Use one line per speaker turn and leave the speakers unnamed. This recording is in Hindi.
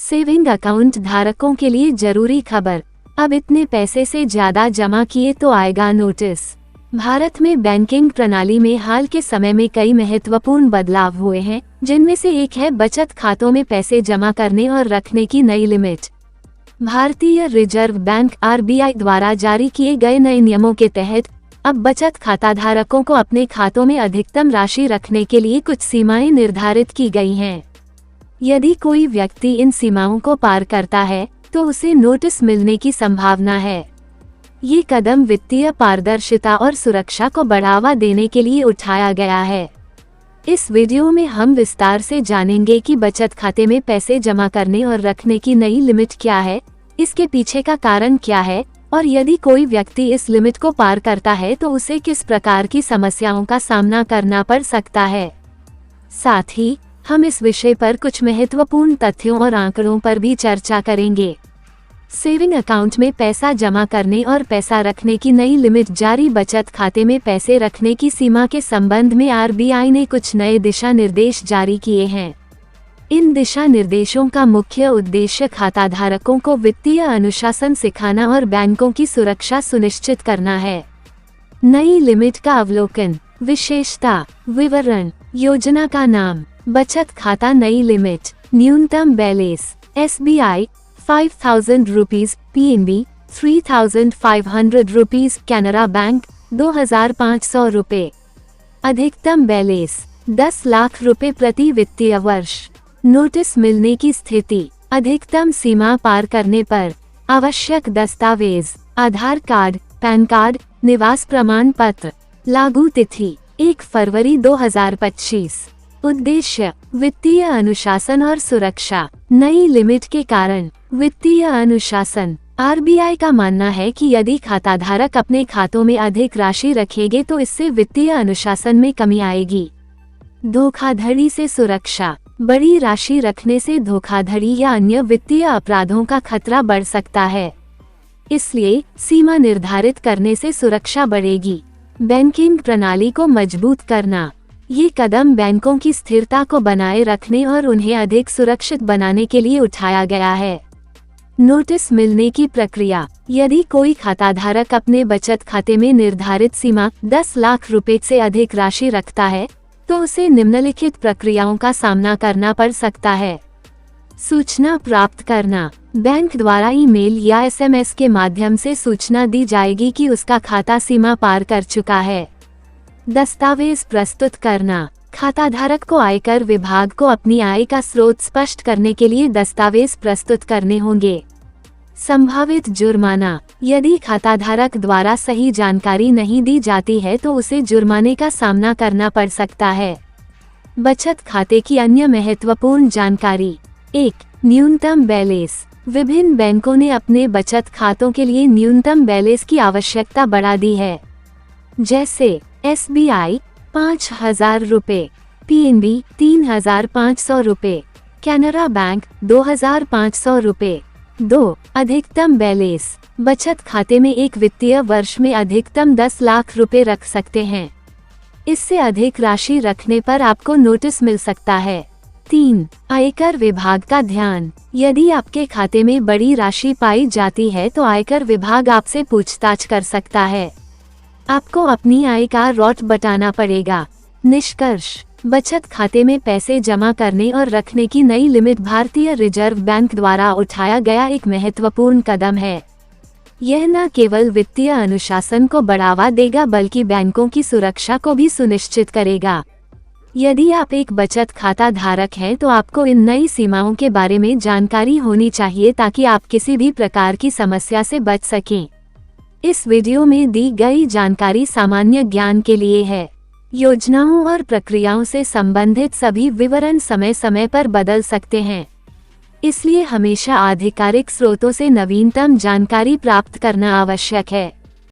सेविंग अकाउंट धारकों के लिए जरूरी खबर। अब इतने पैसे से ज्यादा जमा किए तो आएगा नोटिस। भारत में बैंकिंग प्रणाली में हाल के समय में कई महत्वपूर्ण बदलाव हुए हैं, जिनमें से एक है बचत खातों में पैसे जमा करने और रखने की नई लिमिट। भारतीय रिजर्व बैंक (RBI) द्वारा जारी किए गए नए नियमों के तहत अब बचत खाता धारकों को अपने खातों में अधिकतम राशि रखने के लिए कुछ सीमाएं निर्धारित की गई हैं। यदि कोई व्यक्ति इन सीमाओं को पार करता है तो उसे नोटिस मिलने की संभावना है। ये कदम वित्तीय पारदर्शिता और सुरक्षा को बढ़ावा देने के लिए उठाया गया है। इस वीडियो में हम विस्तार से जानेंगे कि बचत खाते में पैसे जमा करने और रखने की नई लिमिट क्या है, इसके पीछे का कारण क्या है और यदि कोई व्यक्ति इस लिमिट को पार करता है तो उसे किस प्रकार की समस्याओं का सामना करना पड़ सकता है। साथ ही हम इस विषय पर कुछ महत्वपूर्ण तथ्यों और आंकड़ों पर भी चर्चा करेंगे। सेविंग अकाउंट में पैसा जमा करने और पैसा रखने की नई लिमिट जारी। बचत खाते में पैसे रखने की सीमा के संबंध में RBI ने कुछ नए दिशा निर्देश जारी किए हैं। इन दिशा निर्देशों का मुख्य उद्देश्य खाता धारकों को वित्तीय अनुशासन सिखाना और बैंकों की सुरक्षा सुनिश्चित करना है। नई लिमिट का अवलोकन, विशेषता, विवरण। योजना का नाम, बचत खाता नई लिमिट। न्यूनतम balance, SBI 5000 rupees, PNB 3500 rupees, Canara bank 2500 रुपए। अधिकतम बैलेंस 10 लाख रुपए प्रति वित्तीय वर्ष। नोटिस मिलने की स्थिति, अधिकतम सीमा पार करने पर आवश्यक दस्तावेज, आधार कार्ड, पैन कार्ड, निवास प्रमाण पत्र। लागू तिथि 1 फरवरी 2025। उद्देश्य, वित्तीय अनुशासन और सुरक्षा। नई लिमिट के कारण वित्तीय अनुशासन। RBI का मानना है कि यदि खाताधारक अपने खातों में अधिक राशि रखेंगे तो इससे वित्तीय अनुशासन में कमी आएगी। धोखाधड़ी से सुरक्षा। बड़ी राशि रखने से धोखाधड़ी या अन्य वित्तीय अपराधों का खतरा बढ़ सकता है, इसलिए सीमा निर्धारित करने से सुरक्षा बढ़ेगी। बैंकिंग प्रणाली को मजबूत करना। ये कदम बैंकों की स्थिरता को बनाए रखने और उन्हें अधिक सुरक्षित बनाने के लिए उठाया गया है। नोटिस मिलने की प्रक्रिया। यदि कोई खाताधारक अपने बचत खाते में निर्धारित सीमा 10 लाख रुपए से अधिक राशि रखता है तो उसे निम्नलिखित प्रक्रियाओं का सामना करना पड़ सकता है। सूचना प्राप्त करना। बैंक द्वारा ईमेल या SMS के माध्यम से सूचना दी जाएगी कि उसका खाता सीमा पार कर चुका है। दस्तावेज प्रस्तुत करना। खाताधारक को आयकर विभाग को अपनी आय का स्रोत स्पष्ट करने के लिए दस्तावेज प्रस्तुत करने होंगे। संभावित जुर्माना। यदि खाताधारक द्वारा सही जानकारी नहीं दी जाती है तो उसे जुर्माने का सामना करना पड़ सकता है। बचत खाते की अन्य महत्वपूर्ण जानकारी। 1. न्यूनतम बैलेंस। विभिन्न बैंकों ने अपने बचत खातों के लिए न्यूनतम बैलेंस की आवश्यकता बढ़ा दी है, जैसे SBI 5000 रुपए, PNB 3500 रुपए, कैनरा बैंक 2500 रुपए। 2. अधिकतम बैलेंस। बचत खाते में एक वित्तीय वर्ष में अधिकतम 10 लाख रुपए रख सकते हैं। इससे अधिक राशि रखने पर आपको नोटिस मिल सकता है। 3. आयकर विभाग का ध्यान। यदि आपके खाते में बड़ी राशि पाई जाती है तो आयकर विभाग आपसे पूछताछ कर सकता है। आपको अपनी आय का रॉट बताना पड़ेगा। निष्कर्ष, बचत खाते में पैसे जमा करने और रखने की नई लिमिट भारतीय रिजर्व बैंक द्वारा उठाया गया एक महत्वपूर्ण कदम है। यह न केवल वित्तीय अनुशासन को बढ़ावा देगा बल्कि बैंकों की सुरक्षा को भी सुनिश्चित करेगा। यदि आप एक बचत खाता धारक हैं तो आपको इन नई सीमाओं के बारे में जानकारी होनी चाहिए ताकि आप किसी भी प्रकार की समस्या से बच सकें। इस वीडियो में दी गई जानकारी सामान्य ज्ञान के लिए है। योजनाओं और प्रक्रियाओं से संबंधित सभी विवरण समय समय पर बदल सकते हैं, इसलिए हमेशा आधिकारिक स्रोतों से नवीनतम जानकारी प्राप्त करना आवश्यक है।